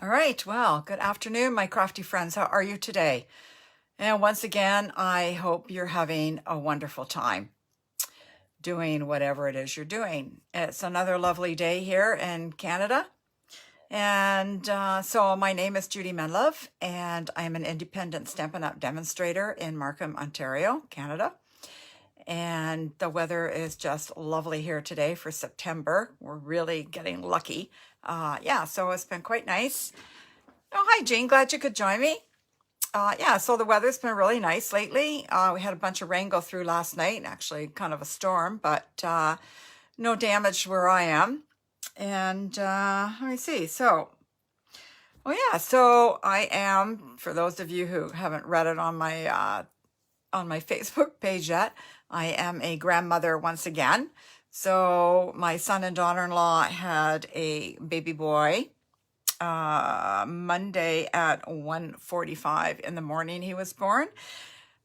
All right. Well, good afternoon, my crafty friends. How are you today? And once again, I hope you're having a wonderful time doing whatever it is you're doing. It's another lovely day here in Canada. And so my name is Judy Menlove, and I'm an independent Stampin' Up! Demonstrator in Markham, Ontario, Canada. And the weather is just lovely here today for September. We're really getting lucky. Yeah, so it's been quite nice. Oh, hi, Jean. Glad you could join me. Yeah, so the weather's been really nice lately. We had a bunch of rain go through last night, actually kind of a storm, but no damage where I am. And let me see. So I am, for those of you who haven't read it on my Facebook page yet, I am a grandmother once again. So my son and daughter-in-law had a baby boy Monday at 1:45 in the morning. He was born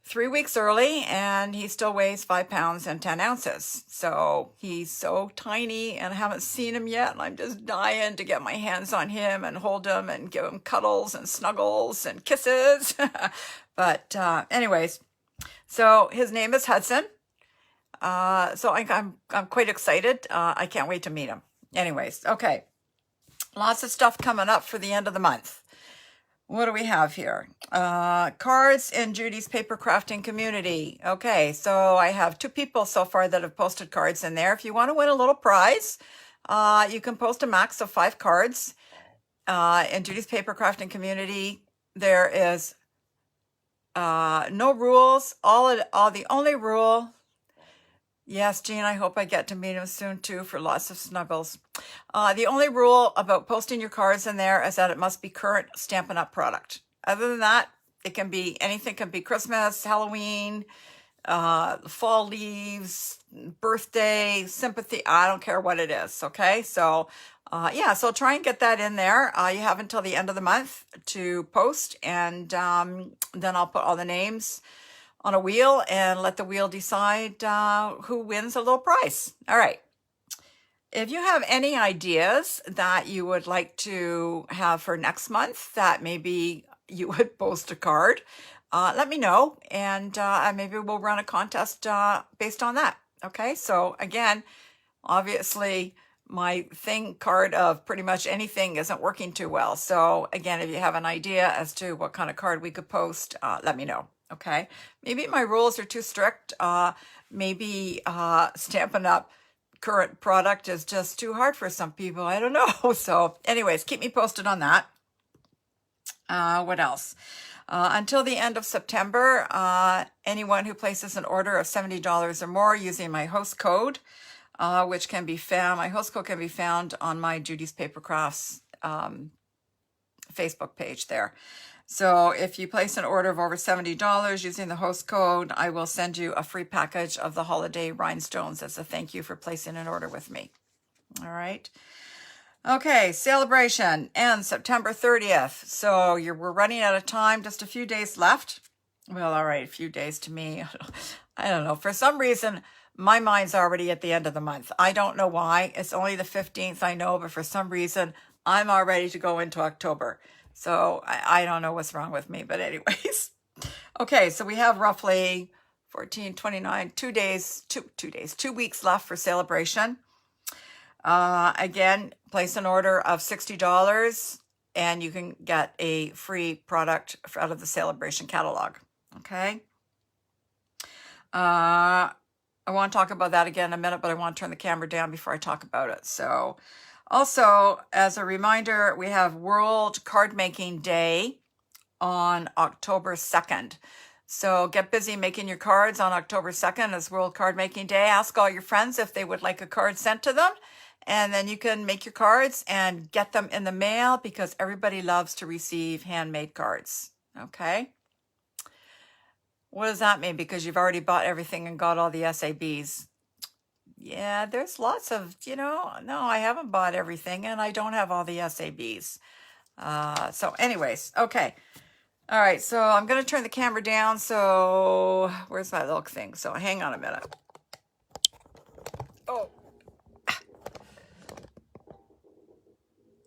3 weeks early, and he still weighs 5 pounds and 10 ounces. So he's so tiny, and I haven't seen him yet. And I'm just dying to get my hands on him and hold him and give him cuddles and snuggles and kisses. But anyways, so his name is Hudson. I'm quite excited. I can't wait to meet him. Anyways, okay. Lots of stuff coming up for the end of the month. What do we have here? Cards in Judy's paper crafting community. Okay, so I have 2 people so far that have posted cards in there. If you want to win a little prize, you can post a max of 5 cards. In Judy's paper crafting community, there is no rules. The only rule. Yes, Jean, I hope I get to meet him soon too for lots of snuggles. The only rule about posting your cards in there is that it must be current Stampin' Up! Product. Other than that, it can be anything, can be Christmas, Halloween, fall leaves, birthday, sympathy. I don't care what it is. Okay. So, so try and get that in there. You have until the end of the month to post, and then I'll put all the names on a wheel and let the wheel decide who wins a little prize. All right. If you have any ideas that you would like to have for next month, that maybe you would post a card, let me know, and maybe we'll run a contest based on that. Okay. So again, obviously my thing card of pretty much anything isn't working too well. So again, if you have an idea as to what kind of card we could post, let me know. Okay. Maybe my rules are too strict. Maybe Stampin' Up! Current product is just too hard for some people. I don't know. So anyways, keep me posted on that. What else? Until the end of September, anyone who places an order of $70 or more using my host code, which can be found, my host code can be found on my Judy's Paper Crafts Facebook page there. So if you place an order of over $70 using the host code, I will send you a free package of the holiday rhinestones as a thank you for placing an order with me. All right. Okay, celebration ends September 30th. So we're running out of time, just a few days left. Well, all right, a few days to me. I don't know. For some reason, my mind's already at the end of the month. I don't know why. It's only the 15th, I know, but for some reason, I'm all ready to go into October. So I don't know what's wrong with me, but anyways. Okay, so we have roughly 14, 29, 2 weeks left for celebration. Again, place an order of $60 and you can get a free product out of the celebration catalog. Okay. I want to talk about that again in a minute, but I want to turn the camera down before I talk about it. So also, as a reminder, we have World Card Making Day on October 2nd. So get busy making your cards on October 2nd as World Card Making Day. Ask all your friends if they would like a card sent to them. And then you can make your cards and get them in the mail because everybody loves to receive handmade cards. Okay. What does that mean? Because you've already bought everything and got all the SABs. Yeah, there's lots of, no, I haven't bought everything and I don't have all the SABs. So anyways, okay. All right, so I'm going to turn the camera down. So where's my little thing? So hang on a minute. Oh.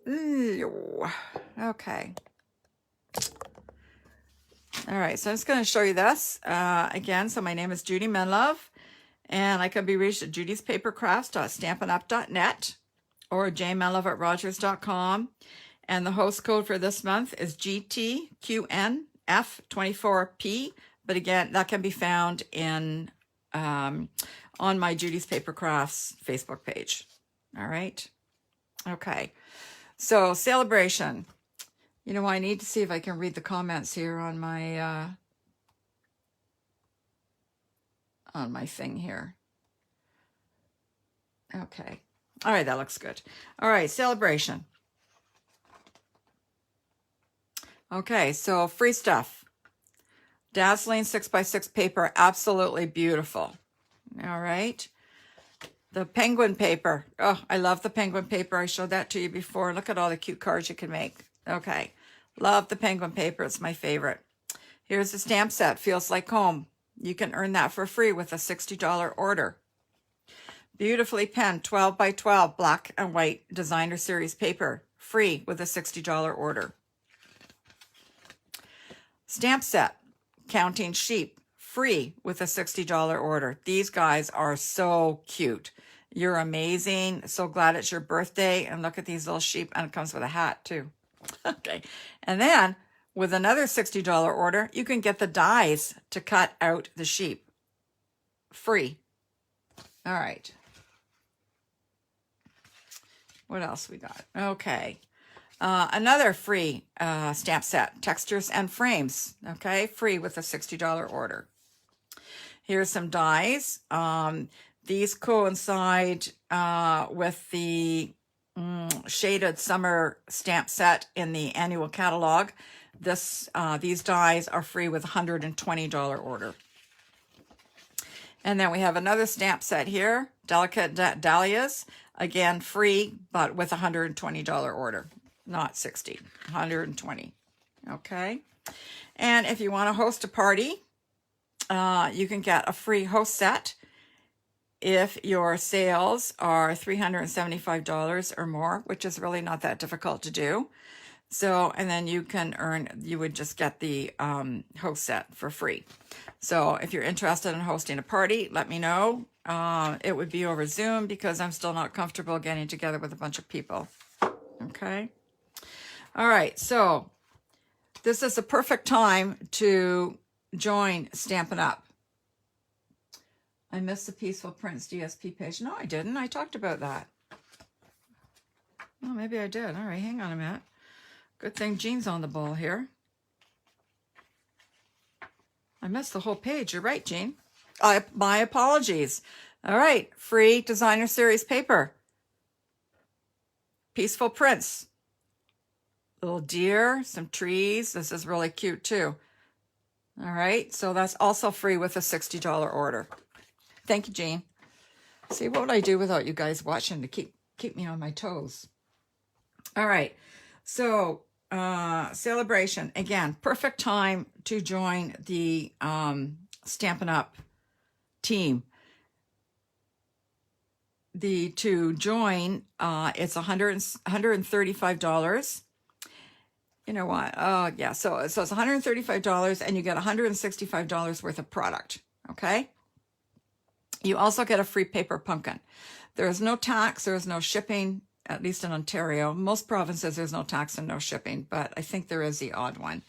Ew. Okay. All right, so I'm just going to show you this again. So my name is Judy Menlove, and I can be reached at judyspapercrafts.stampinup.net or jmenlove@rogers.com. And the host code for this month is GTQNF24P. But again, that can be found in on my Judy's Paper Crafts Facebook page. All right. Okay. So celebration. You know, I need to see if I can read the comments here on my thing here. Okay. All right, that looks good. All right, celebration. Okay, so free stuff. Dazzling 6x6 paper, absolutely beautiful. All right. The penguin paper. Oh, I love the penguin paper. I showed that to you before. Look at all the cute cards you can make. Okay. Love the penguin paper. It's my favorite. Here's the stamp set. Feels like home. You can earn that for free with a $60 order. Beautifully penned 12 by 12 black and white designer series paper. Free with a $60 order. Stamp set. Counting sheep. Free with a $60 order. These guys are so cute. You're amazing. So glad it's your birthday. And look at these little sheep. And it comes with a hat too. Okay. And then with another $60 order, you can get the dies to cut out the sheep. Free. All right. What else we got? Okay. Another free stamp set. Textures and frames. Okay. Free with a $60 order. Here's some dies. These coincide with the shaded summer stamp set in the annual catalog. These dies are free with a $120 order. And then we have another stamp set here, Delicate Dahlias. Again, free, but with a $120 order. Not $60, $120. Okay. And if you want to host a party, you can get a free host set if your sales are $375 or more, which is really not that difficult to do. So, and then you would just get the host set for free. So if you're interested in hosting a party, let me know. It would be over Zoom because I'm still not comfortable getting together with a bunch of people. Okay. All right. So this is the perfect time to join Stampin' Up. I missed the Peaceful Prince DSP page. No, I didn't. I talked about that. Oh, maybe I did. All right, hang on a minute. Good thing Jean's on the ball here. I missed the whole page. You're right, Jean. My apologies. All right, free designer series paper. Peaceful Prince. Little deer, some trees. This is really cute too. All right, so that's also free with a $60 order. Thank you, Jean. See, what would I do without you guys watching to keep me on my toes? All right, so celebration. Again, perfect time to join the Stampin' Up team. To join, it's $135. You know what? Oh, yeah. So it's $135 and you get $165 worth of product. Okay. You also get a free paper pumpkin. There is no tax. There is no shipping, at least in Ontario. Most provinces, there's no tax and no shipping, but I think there is the odd one.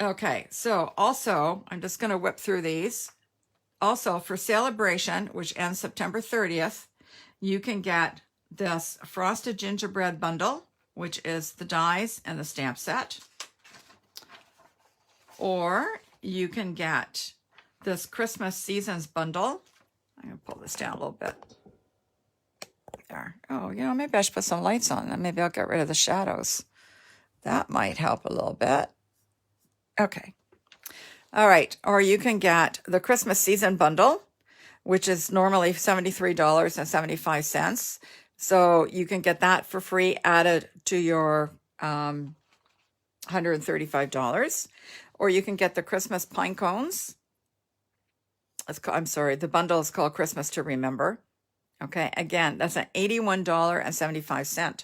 Okay. So also, I'm just going to whip through these. Also, for celebration, which ends September 30th, you can get this Frosted Gingerbread bundle, which is the dies and the stamp set. Or you can get this Christmas Seasons bundle. I'm going to pull this down a little bit. There. Oh, you know, maybe I should put some lights on and maybe I'll get rid of the shadows. That might help a little bit. Okay. All right. Or you can get the Christmas Season bundle, which is normally $73.75. So you can get that for free added to your $135. Or you can get the Christmas pine cones. I'm sorry, the bundle is called Christmas to Remember. Okay, again, that's an $81.75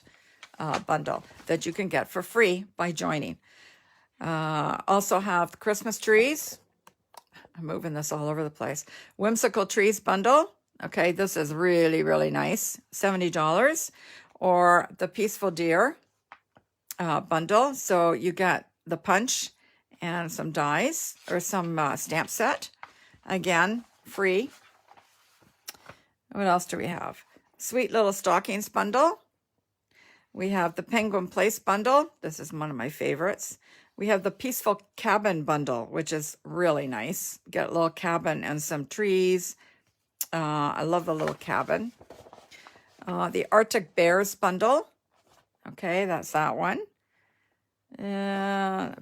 bundle that you can get for free by joining. Also have the Christmas trees. I'm moving this all over the place. Whimsical Trees bundle. Okay, this is really, really nice. $70. Or the Peaceful Deer bundle. So you get the punch and some dies or some stamp set. Again, free. What else do we have? Sweet Little Stockings bundle. We have the Penguin Place bundle. This is one of my favorites. We have the Peaceful Cabin bundle, which is really nice. Get a little cabin and some trees. I love the little cabin. The Arctic Bears bundle. Okay, that's that one.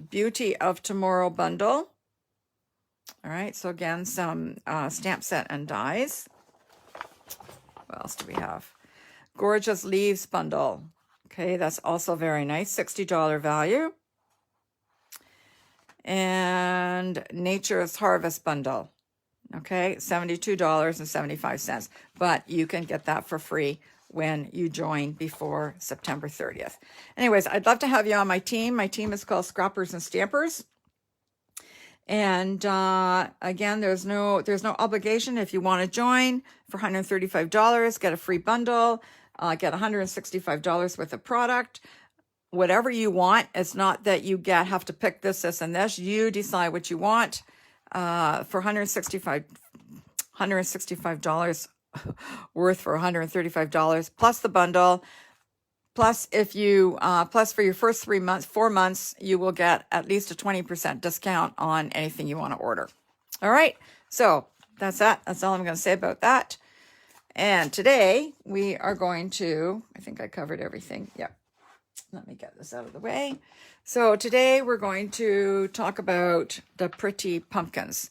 Beauty of Tomorrow bundle. All right, so again, some stamp set and dies. What else do we have? Gorgeous Leaves bundle. Okay, that's also very nice. $60 value. And Nature's Harvest bundle. Okay, $72.75. But you can get that for free when you join before September 30th. Anyways, I'd love to have you on my team. My team is called Scrappers and Stampers. And again, there's no obligation. If you want to join for $135, get a free bundle, get $165 worth of product, whatever you want. It's not that you have to pick this, and this. You decide what you want for $165 worth for $135 plus the bundle. Plus, if you plus for your first 4 months, you will get at least a 20% discount on anything you want to order. All right, so that's that. That's all I'm going to say about that. And today we are going to, I think I covered everything. Yep. Let me get this out of the way. So today we're going to talk about the Pretty Pumpkins.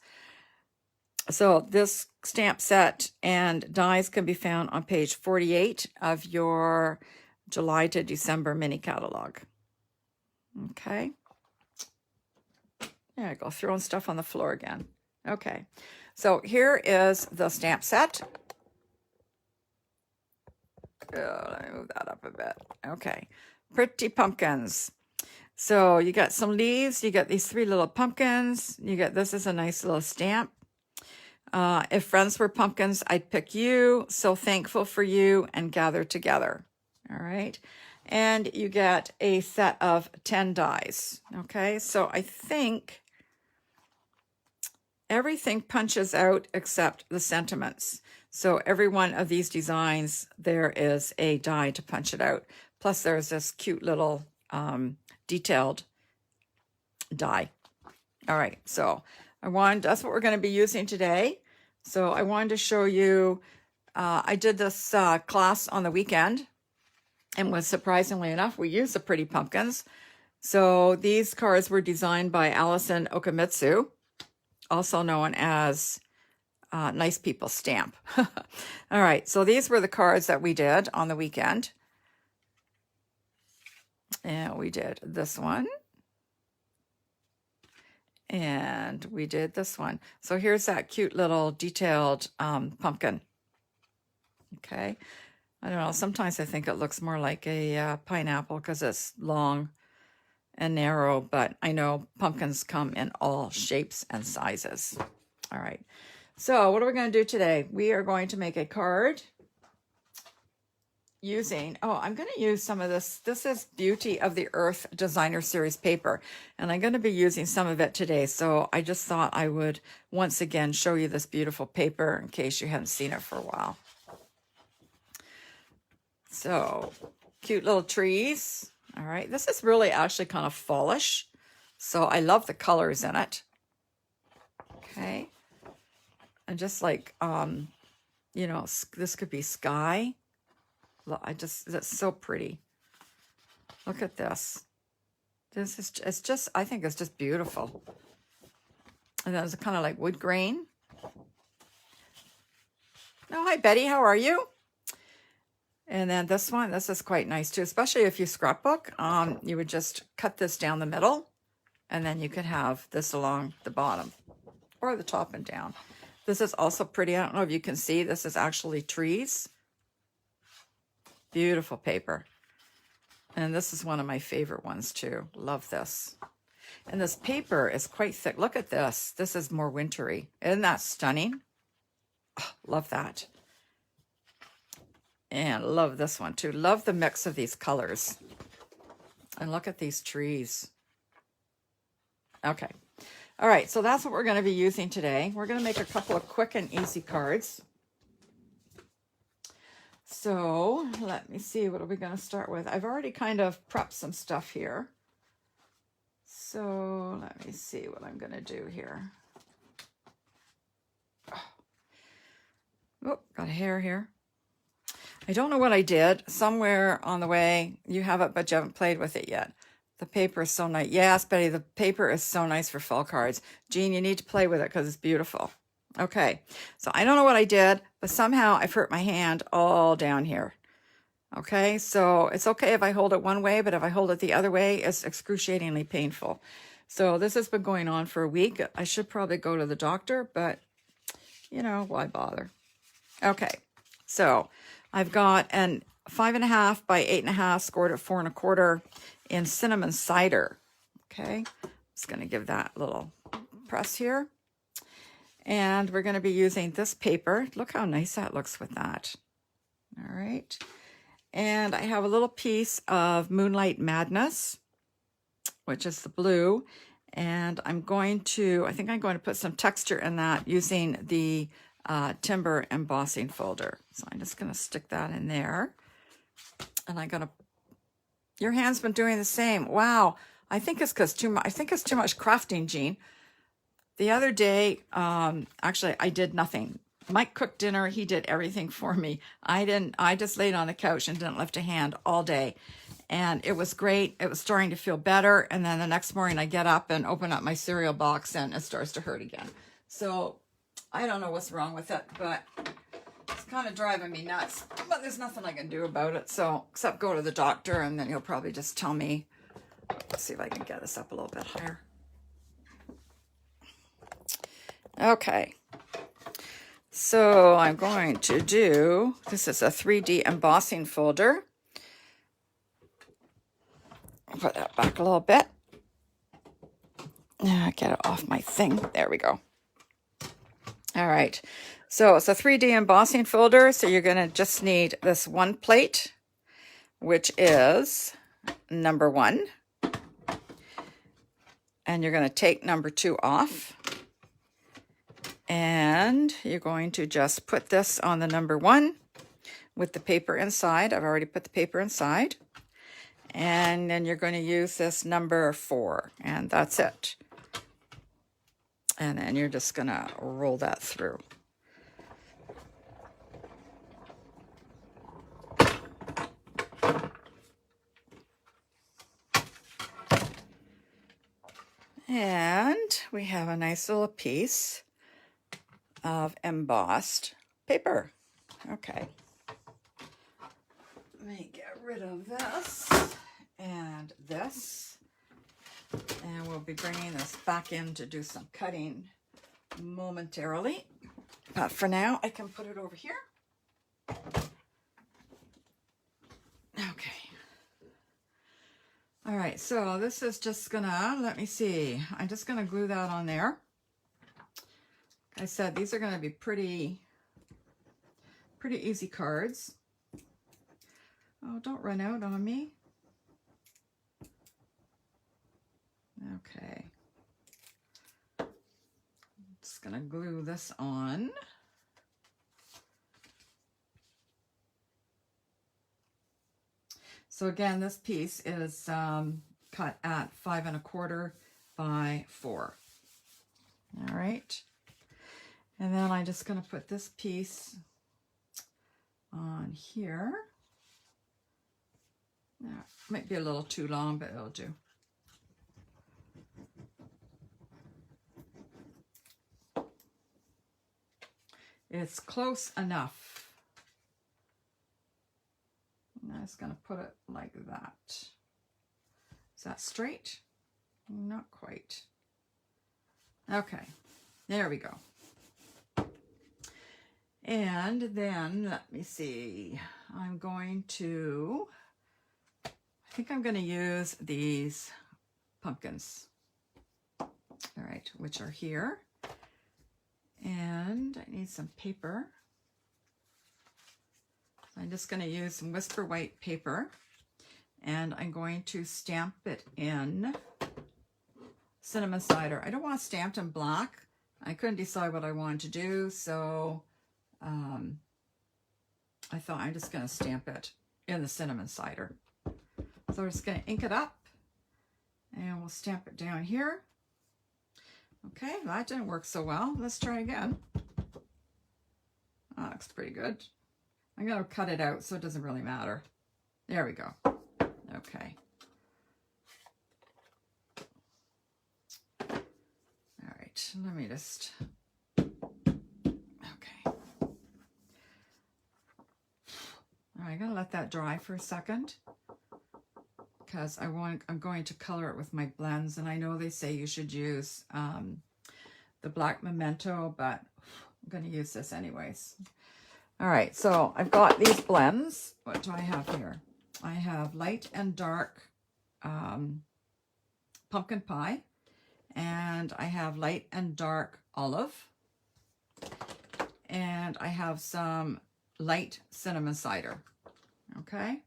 So this stamp set and dies can be found on page 48 of your July to December mini catalog. Okay. There I go, throwing stuff on the floor again. Okay, so here is the stamp set. Let me move that up a bit. Okay, Pretty Pumpkins. So you got some leaves, you got these 3 little pumpkins, you get this is a nice little stamp. If friends were pumpkins, I'd pick you, so thankful for you, and gather together. All right. And you get a set of 10 dies. Okay. So I think everything punches out except the sentiments. So every one of these designs, there is a die to punch it out. Plus there's this cute little detailed die. All right. So that's what we're going to be using today. So I wanted to show you, I did this class on the weekend. And was surprisingly enough, we used the Pretty Pumpkins. So these cards were designed by Allison Okamitsu, also known as Nice People Stamp. All right, so these were the cards that we did on the weekend. And we did this one. And we did this one. So here's that cute little detailed pumpkin. Okay. I don't know, sometimes I think it looks more like a pineapple because it's long and narrow, but I know pumpkins come in all shapes and sizes. All right, so what are we going to do today? We are going to make a card using, I'm going to use some of this. This is Beauty of the Earth Designer Series paper, and I'm going to be using some of it today. So I just thought I would once again show you this beautiful paper in case you haven't seen it for a while. So, cute little trees. All right, this is really actually kind of fallish. So I love the colors in it. Okay. And just like, you know, this could be sky. That's so pretty. Look at this. I think it's just beautiful. And then it's kind of like wood grain. Oh, hi, Betty. How are you? And then this one, this is quite nice too, especially if you scrapbook. You would just cut this down the middle, and then you could have this along the bottom or the top and down. This is also pretty. I don't know if you can see, this is actually trees. Beautiful paper. And this is one of my favorite ones too. Love this. And this paper is quite thick. Look at this. This is more wintry. Isn't that stunning? Oh, love that. And love this one too. Love the mix of these colors. And look at these trees. Okay. All right. So that's what we're going to be using today. We're going to make a couple of quick and easy cards. So let me see. What are we going to start with? I've already kind of prepped some stuff here. So let me see what I'm going to do here. Oh, got a hair here. I don't know what I did. Somewhere on the way, you have it, but you haven't played with it yet. The paper is so nice. Yes, Betty, the paper is so nice for fall cards. Jean, you need to play with it because it's beautiful. Okay, so I don't know what I did, but somehow I've hurt my hand all down here. Okay, so it's okay if I hold it one way, but if I hold it the other way, it's excruciatingly painful. So this has been going on for a week. I should probably go to the doctor, but, you know, why bother? Okay, so I've got an 5.5 by 8.5 scored at 4 1/4 in cinnamon cider. Okay, just going to give that a little press here. And we're going to be using this paper. Look how nice that looks with that. All right. And I have a little piece of Moonlight Madness, which is the blue. And I think I'm going to put some texture in that using the timber embossing folder. So I'm just going to stick that in there. And your hand's been doing the same. Wow. I think it's too much crafting, Jean. The other day, actually, I did nothing. Mike cooked dinner. He did everything for me. I just laid on the couch and didn't lift a hand all day. And it was great. It was starting to feel better. And then the next morning I get up and open up my cereal box and it starts to hurt again. So I don't know what's wrong with it, but it's kind of driving me nuts. But there's nothing I can do about it. So except go to the doctor and then he'll probably just tell me. Let's see if I can get this up a little bit higher. Okay. So I'm going to do, this is a 3D embossing folder. Put that back a little bit. Get it off my thing. There we go. All right. So it's a 3D embossing folder. So you're going to just need this one plate, which is number 1. And you're going to take number 2 off. And you're going to just put this on the number 1 with the paper inside. I've already put the paper inside. And then you're going to use this number 4. And that's it. And then you're just going to roll that through. And we have a nice little piece of embossed paper. Okay. Let me get rid of this and this. And we'll be bringing this back in to do some cutting momentarily. But for now, I can put it over here. Okay. All right, so this is just gonna, let me see. I'm just gonna glue that on there. Like I said, these are gonna be pretty easy cards. Oh, don't run out on me. Okay. Just gonna glue this on. So again, this piece is cut at 5 1/4 by 4. All right. And then I'm just gonna put this piece on here. Now, might be a little too long, but it'll do. It's close enough. I'm just going to put it like that. Is that straight? Not quite. Okay, there we go. And then, let me see. I'm going to, I think I'm going to use these pumpkins. All right, which are here. And I need some paper. I'm just going to use some Whisper White paper, and I'm going to stamp it in cinnamon cider. I don't want it stamped in black. I couldn't decide what I wanted to do, so I thought I'm just going to stamp it in the cinnamon cider. So we're just going to ink it up, and we'll stamp it down here. Okay, that didn't work so well. Let's try again. That looks pretty good. I'm going to cut it out so it doesn't really matter. There we go. Okay. All right, let me just, okay. All right, I'm going to let that dry for a second because I'm going to color it with my blends, and I know they say you should use the black memento, but I'm going to use this anyways. All right, so I've got these blends. What do I have here? I have light and dark pumpkin pie, and I have light and dark olive, and I have some light cinnamon cider. Okay.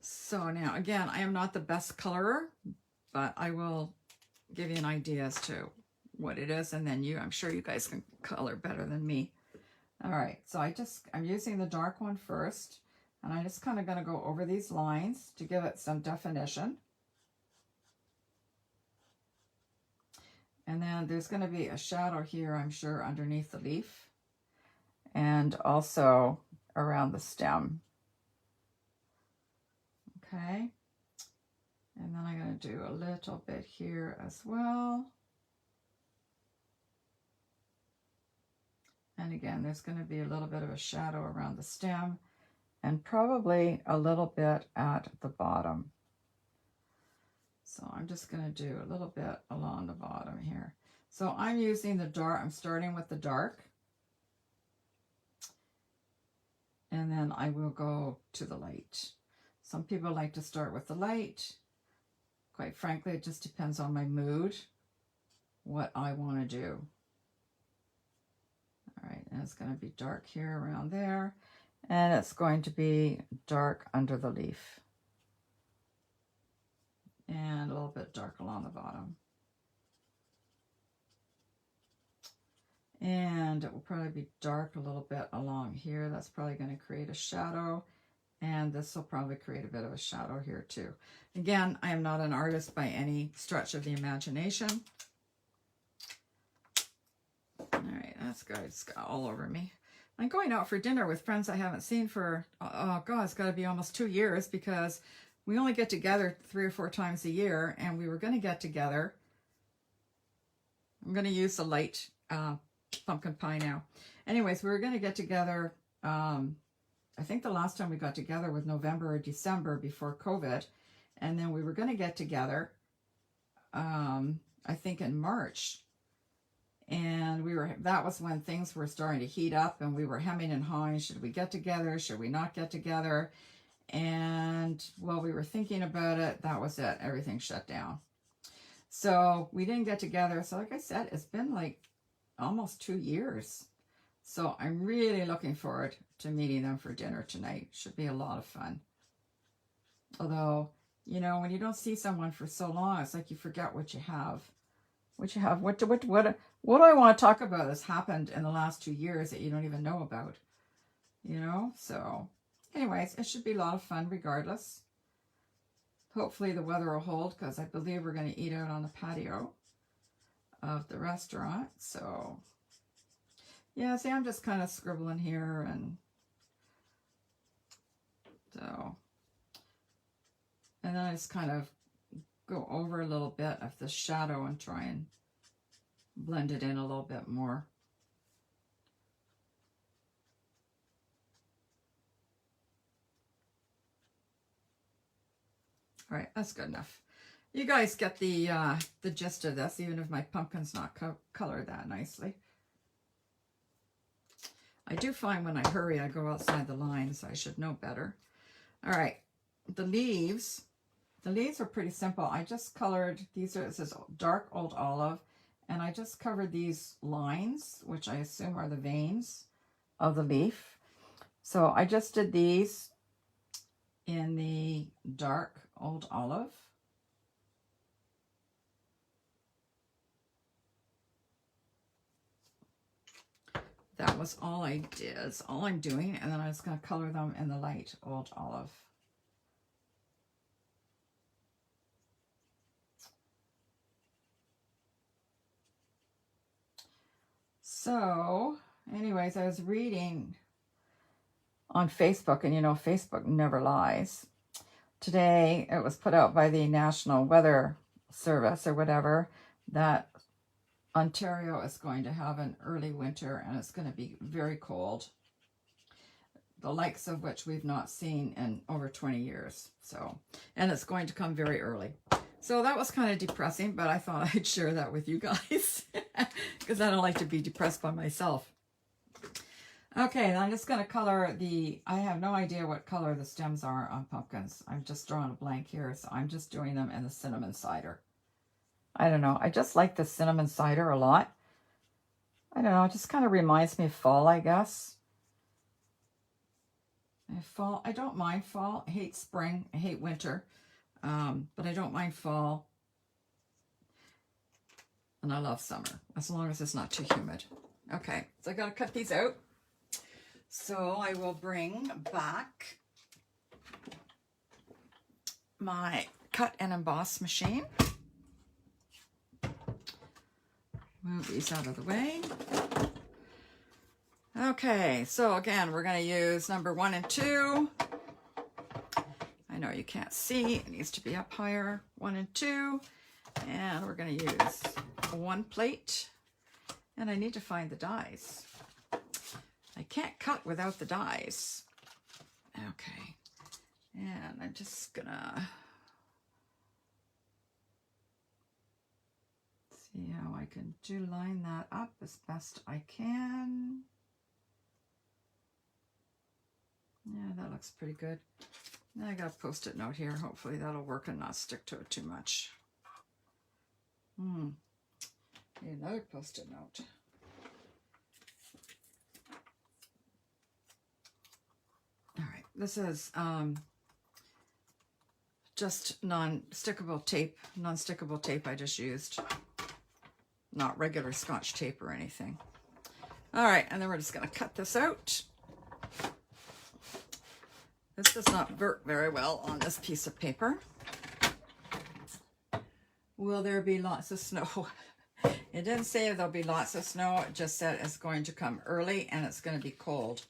So now, again, I am not the best colorer, but I will give you an idea as to what it is, and then I'm sure you guys can color better than me. All right, so I'm using the dark one first, and I'm just kind of going to go over these lines to give it some definition. And then there's going to be a shadow here, I'm sure, underneath the leaf, and also around the stem. Okay, and then I'm going to do a little bit here as well. And again, there's going to be a little bit of a shadow around the stem and probably a little bit at the bottom. So I'm just going to do a little bit along the bottom here. So I'm using the dark, I'm starting with the dark. And then I will go to the light. Some people like to start with the light. Quite frankly, it just depends on my mood, what I want to do. All right, and it's going to be dark here around there, and it's going to be dark under the leaf, and a little bit dark along the bottom. And it will probably be dark a little bit along here. That's probably going to create a shadow, and this will probably create a bit of a shadow here too. Again, I am not an artist by any stretch of the imagination. All right, that's good. It's got all over me. I'm going out for dinner with friends I haven't seen for, oh God, it's got to be almost 2 years, because we only get together 3 or 4 times a year, and we were going to get together. I'm going to use the light pumpkin pie now. Anyways, we were going to get together, I think the last time we got together was November or December before COVID, and then we were going to get together, I think in March. And that was when things were starting to heat up, and we were hemming and hawing. Should we get together? Should we not get together? And while we were thinking about it, that was it. Everything shut down. So we didn't get together. So like I said, it's been like almost 2 years. So I'm really looking forward to meeting them for dinner tonight. Should be a lot of fun. Although, you know, when you don't see someone for so long, it's like you forget what you have. What do I want to talk about that's happened in the last 2 years that you don't even know about? You know, so anyways, it should be a lot of fun regardless. Hopefully the weather will hold, because I believe we're going to eat out on the patio of the restaurant. So yeah, see, I'm just kind of scribbling here, and so, and then I just kind of go over a little bit of the shadow and try and blend it in a little bit more. All right, that's good enough. You guys get the gist of this, even if my pumpkin's not colored that nicely. I do find when I hurry, I go outside the lines. I should know better. All right, the leaves are pretty simple. I just colored, this is dark old olive, and I just covered these lines, which I assume are the veins of the leaf. So I just did these in the dark old olive. That was all I did. That's all I'm doing. And then I was going to color them in the light old olive. So, anyways, I was reading on Facebook, and you know, Facebook never lies. Today, it was put out by the National Weather Service or whatever that Ontario is going to have an early winter, and it's going to be very cold, the likes of which we've not seen in over 20 years. So, and it's going to come very early. So that was kind of depressing, but I thought I'd share that with you guys because I don't like to be depressed by myself. Okay, I'm just going to color I have no idea what color the stems are on pumpkins. I'm just drawing a blank here, so I'm just doing them in the cinnamon cider. I don't know. I just like the cinnamon cider a lot. I don't know. It just kind of reminds me of fall, I guess. Fall. I don't mind fall. I hate spring. I hate winter. But I don't mind fall. And I love summer, as long as it's not too humid. Okay, so I got to cut these out. So I will bring back my cut and emboss machine. Move these out of the way. Okay, so again, we're going to use number 1 and 2. I know you can't see, it needs to be up higher. 1 and 2. And we're going to use 1 plate. And I need to find the dies. I can't cut without the dies. Okay, and I'm just going to see how I can line that up as best I can. Yeah, that looks pretty good. Now I got a Post-it note here. Hopefully that'll work and not stick to it too much. Need another Post-it note. All right, this is just non-stickable tape I just used. Not regular Scotch tape or anything. All right, and then we're just going to cut this out. This does not work very well on this piece of paper. Will there be lots of snow? It didn't say there'll be lots of snow. It just said it's going to come early and it's going to be cold.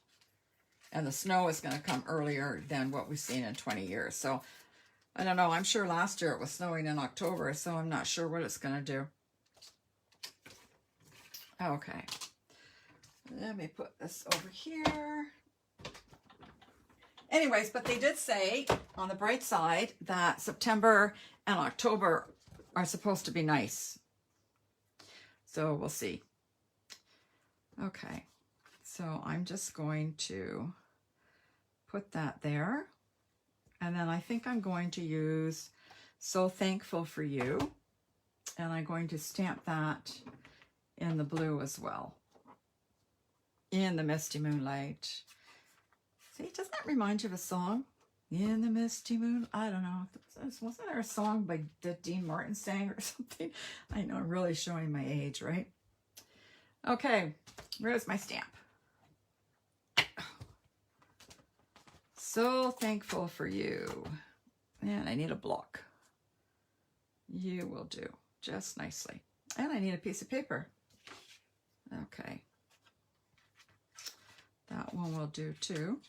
And the snow is going to come earlier than what we've seen in 20 years. So, I don't know. I'm sure last year it was snowing in October, so I'm not sure what it's going to do. Okay. Let me put this over here. Anyways, but they did say on the bright side that September and October are supposed to be nice. So we'll see. Okay. So I'm just going to put that there. And then I think I'm going to use So Thankful for You. And I'm going to stamp that in the blue as well. In the Misty Moonlight. See, doesn't that remind you of a song? In the Misty Moon, I don't know. Wasn't there a song that Dean Martin sang or something? I know, I'm really showing my age, right? Okay, where's my stamp? So Thankful for You. And I need a block. You will do just nicely. And I need a piece of paper. Okay. That one will do too.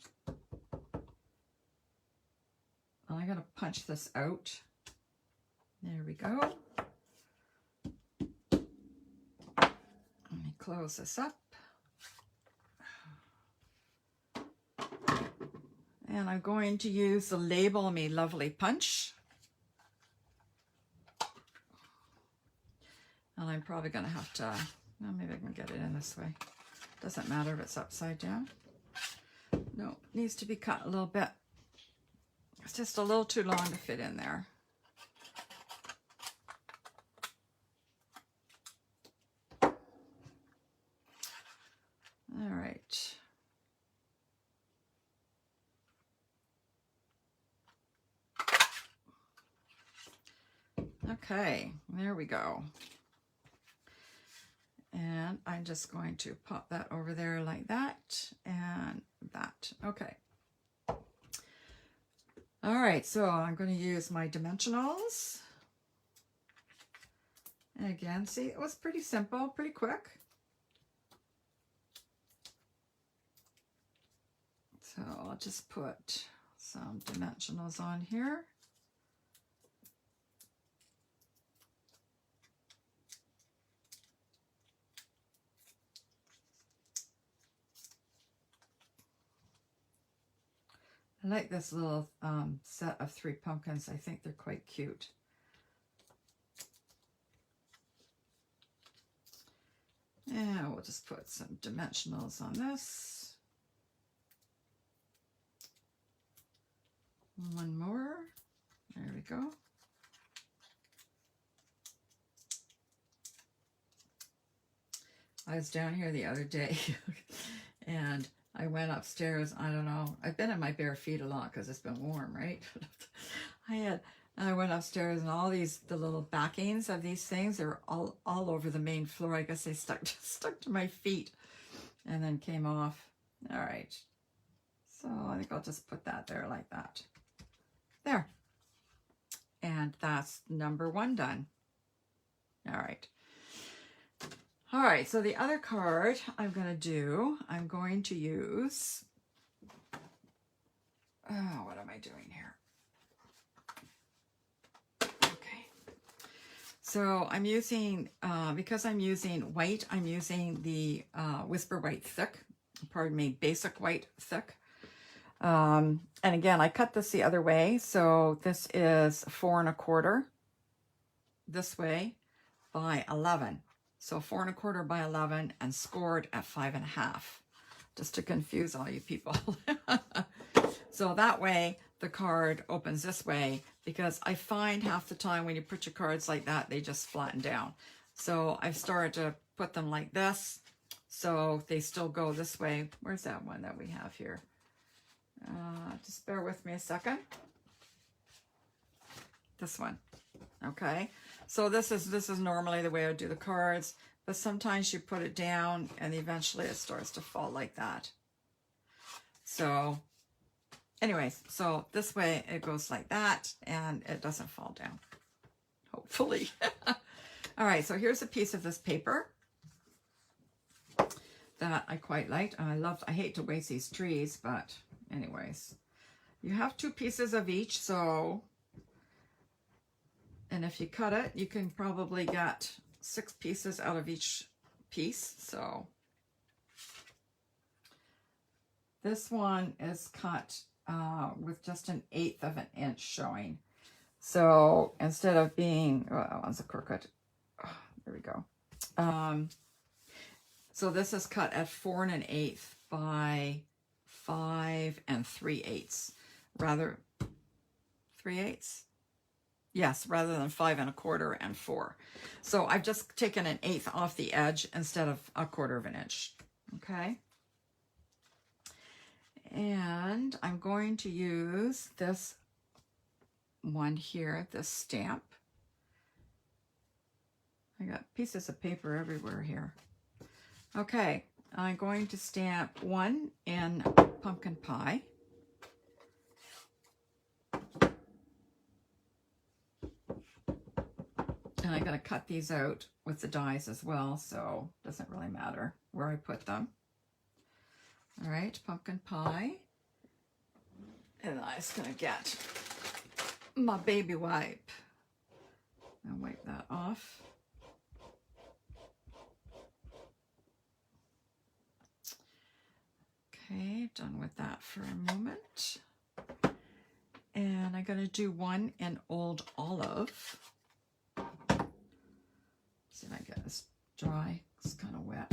I gotta punch this out. There we go. Let me close this up. And I'm going to use the Label Me Lovely punch. And I'm probably gonna have to, well, maybe I can get it in this way. Doesn't matter if it's upside down. No, it needs to be cut a little bit. It's just a little too long to fit in there. All right. Okay, there we go. And I'm just going to pop that over there like that and that. Okay. All right, so I'm going to use my dimensionals. And again, see, it was pretty simple, pretty quick. So I'll just put some dimensionals on here. I like this little set of 3 pumpkins. I think they're quite cute. And we'll just put some dimensionals on this. One more. There we go. I was down here the other day and I went upstairs. I don't know. I've been in my bare feet a lot because it's been warm, right? I went upstairs and all the little backings of these things are all over the main floor. I guess they stuck to my feet and then came off. All right. So I think I'll just put that there like that. There. And that's number 1 done. All right. All right, so the other card I'm going to use, what am I doing here? Okay. So I'm using, because I'm using white, I'm using the Whisper White Thick, pardon me, Basic White Thick. And again, I cut this the other way. So this is 4 1/4 this way by 11. So 4 1/4 by 11 and scored at 5 1/2, just to confuse all you people. So that way the card opens this way, because I find half the time when you put your cards like that, they just flatten down. So I've started to put them like this, so they still go this way. Where's that one that we have here? Just bear with me a second. This one. Okay. So this is normally the way I do the cards, but sometimes you put it down and eventually it starts to fall like that. So anyways, so this way it goes like that and it doesn't fall down, hopefully. All right, so here's a piece of this paper that I quite liked. I hate to waste these trees, but anyways, you have 2 pieces of each, so, and if you cut it, you can probably get 6 pieces out of each piece. So this one is cut with just 1/8 of an inch showing. So instead of being, oh, that one's a crooked. Oh, there we go. So this is cut at 4 1/8 by 5 3/8, rather 3/8. Yes, rather than 5 1/4 and 4. So I've just taken 1/8 off the edge instead of 1/4 of an inch. Okay. And I'm going to use this one here, this stamp. I got pieces of paper everywhere here. Okay, I'm going to stamp 1 in pumpkin pie. And I'm going to cut these out with the dies as well, so it doesn't really matter where I put them. All right, pumpkin pie. And I'm just going to get my baby wipe and wipe that off. Okay, done with that for a moment. And I'm going to do 1 in Old Olive. See if I get this dry. It's kind of wet.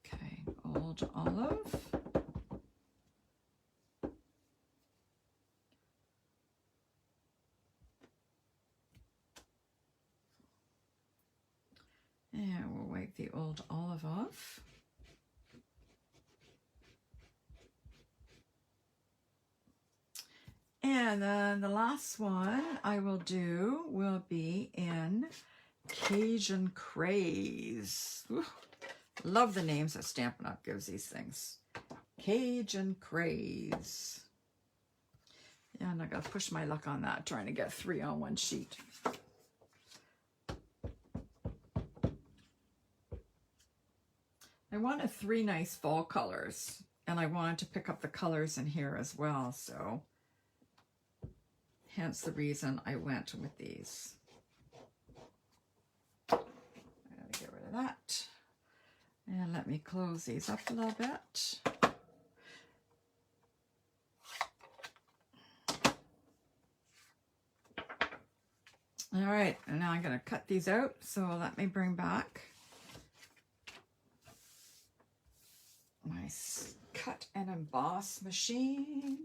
Okay, Old olive. And we'll wipe the old olive off. And then the last one I will do will be in Cajun Craze. Ooh, love the names that Stampin' Up! Gives these things. Cajun Craze. Yeah, and I gotta push my luck on that, trying to get 3 on one sheet. I wanted 3 nice fall colors, and I wanted to pick up the colors in here as well, so hence the reason I went with these. I gotta get rid of that. And let me close these up a little bit. All right, and now I'm going to cut these out. So let me bring back my cut and emboss machine.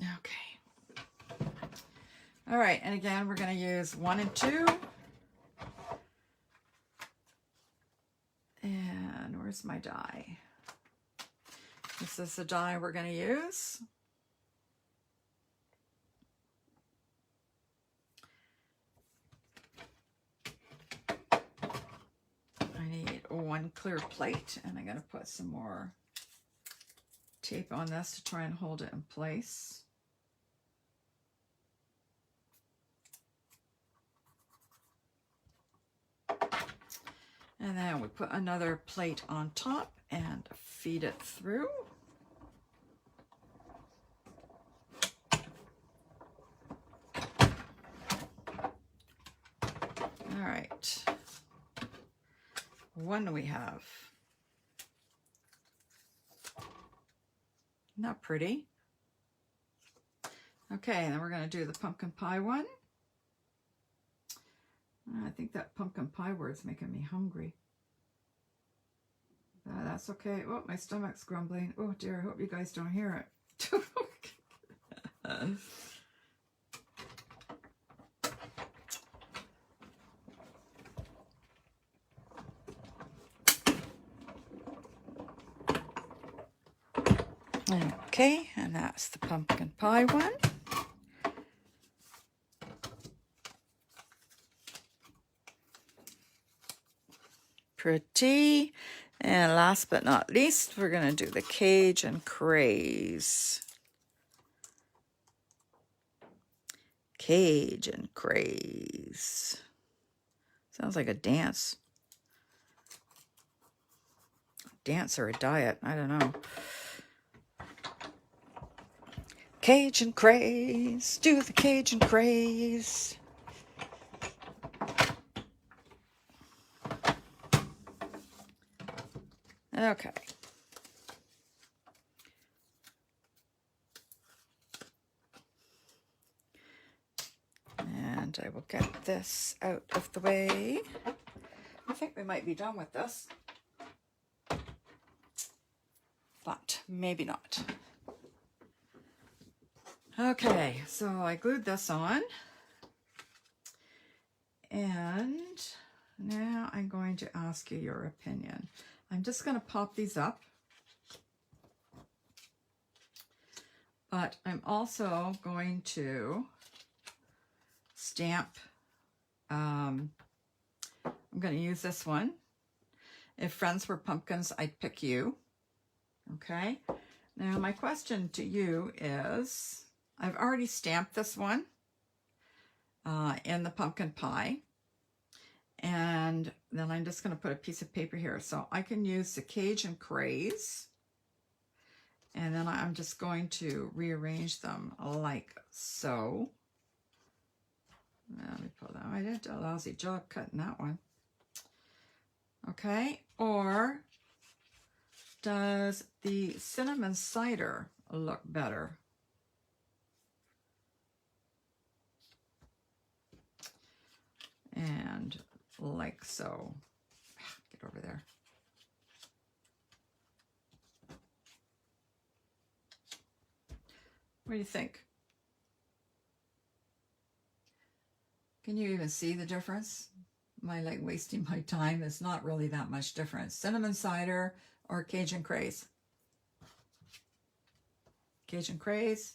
Okay. All right, and again, we're going to use 1 and 2. And where's my die? This is the die we're going to use. I need 1 clear plate, and I'm going to put some more tape on this to try and hold it in place. And then we put another plate on top and feed it through. All right. One do we have? Not pretty. Okay, and then we're going to do the pumpkin pie one. I think that pumpkin pie word's making me hungry. That's okay. Oh, my stomach's grumbling. Oh dear, I hope you guys don't hear it. Okay, and that's the pumpkin pie one. Pretty. And last but not least, we're going to do the Cajun Craze. Cajun Craze. Sounds like a dance. Dance or a diet, I don't know. Cajun Craze, do the Cajun Craze. Okay. And I will get this out of the way. I think we might be done with this, but maybe not. Okay, so I glued this on, and now I'm going to ask you your opinion. I'm just going to pop these up, but I'm also going to stamp. I'm going to use this one. If friends were pumpkins, I'd pick you. Okay. Now my question to you is, I've already stamped this one in the pumpkin pie. And then I'm just going to put a piece of paper here. So I can use the Cajun Craze. And then I'm just going to rearrange them like so. Let me pull that. I did a lousy job cutting that one. Okay. Or does the cinnamon cider look better? And like so. Get over there. What do you think? Can you even see the difference? Am I like wasting my time? It's not really that much difference. Cinnamon cider or Cajun Craze? Cajun Craze,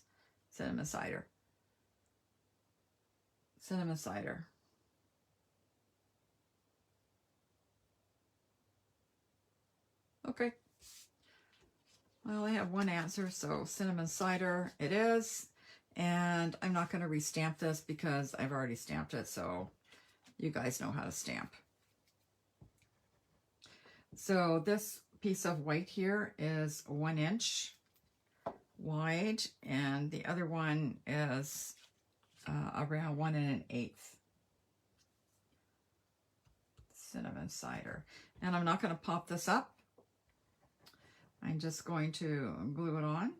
cinnamon cider. Cinnamon cider. Okay. I only have one answer, so cinnamon cider it is. And I'm not going to restamp this because I've already stamped it, so you guys know how to stamp. So this piece of white here is 1 inch wide, and the other one is around 1 1/8 cinnamon cider. And I'm not going to pop this up. I'm just going to glue it on.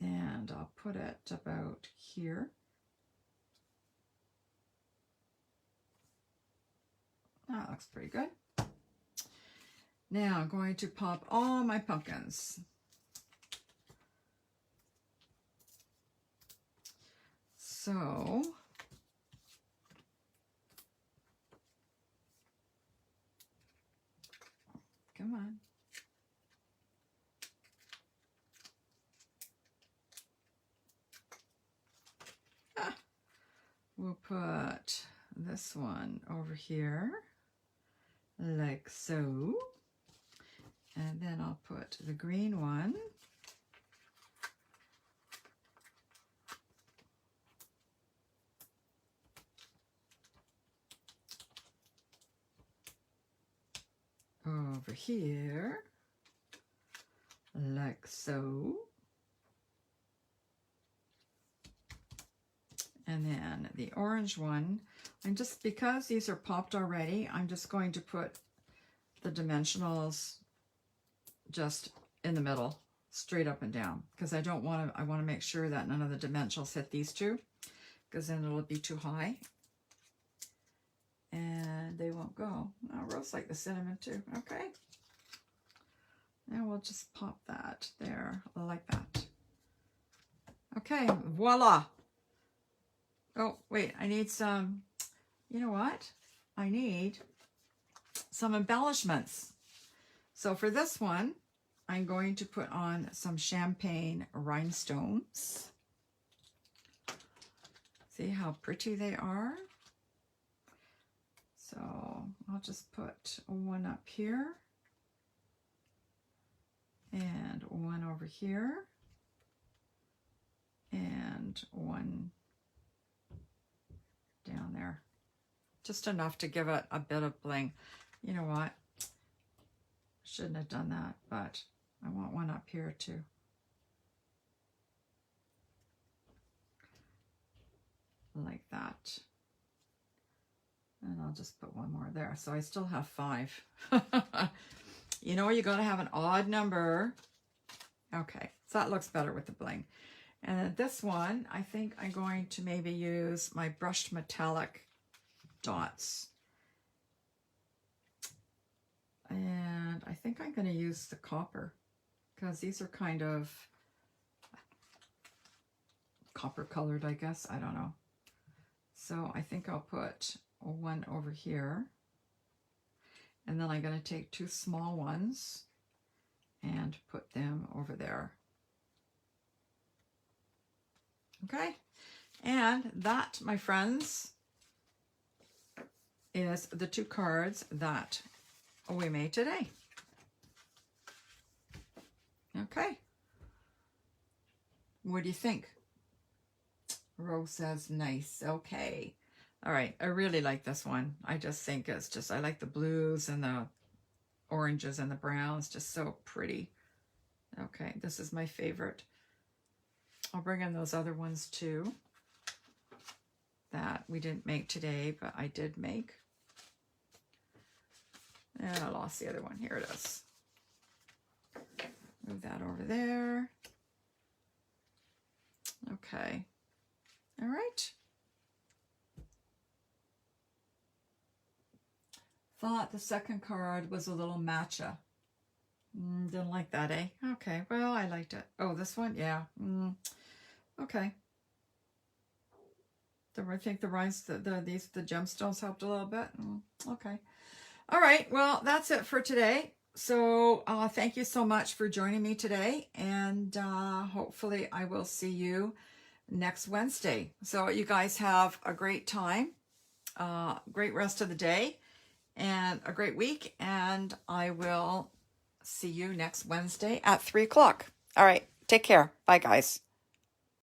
And I'll put it about here. That looks pretty good. Now I'm going to pop all my pumpkins. So come on. We'll put this one over here, like so. And then I'll put the green one over here, like so. And then the orange one, and just because these are popped already, I'm just going to put the dimensionals just in the middle, straight up and down, because I want to make sure that none of the dimensionals hit these two, because then it'll be too high and they won't go. Oh, Rose like the cinnamon too. Okay. And we'll just pop that there like that. Okay, voila. Oh, wait, I need some, you know what? I need some embellishments. So for this one, I'm going to put on some champagne rhinestones. See how pretty they are? So I'll just put one up here and one over here and one down there. Just enough to give it a bit of bling. You know what? Shouldn't have done that, but I want one up here too. Like that. And I'll just put one more there. So I still have 5. You know, you got to have an odd number. Okay, so that looks better with the bling. And then this one, I think I'm going to maybe use my brushed metallic dots. And I think I'm going to use the copper, because these are kind of copper colored, I guess. I don't know. So I think I'll put one over here. And then I'm going to take 2 small ones and put them over there. Okay. And that, my friends, is the 2 cards that we made today. Okay. What do you think? Rose says nice. Okay. All right. I really like this one. I just think it's just, I like the blues and the oranges and the browns. Just so pretty. Okay. This is my favorite. I'll bring in those other ones too that we didn't make today, but I did make. And I lost the other one. Here it is. Move that over there. Okay. All right. Thought the second card was a little matcha. Didn't like that, eh? Okay, well, I liked it. Oh, this one? Yeah. Okay. I think the gemstones helped a little bit. Okay. All right. Well, that's it for today. So thank you so much for joining me today. And hopefully I will see you next Wednesday. So you guys have a great time, great rest of the day, and a great week. And I will see you next Wednesday at 3 o'clock. All right. Take care. Bye, guys.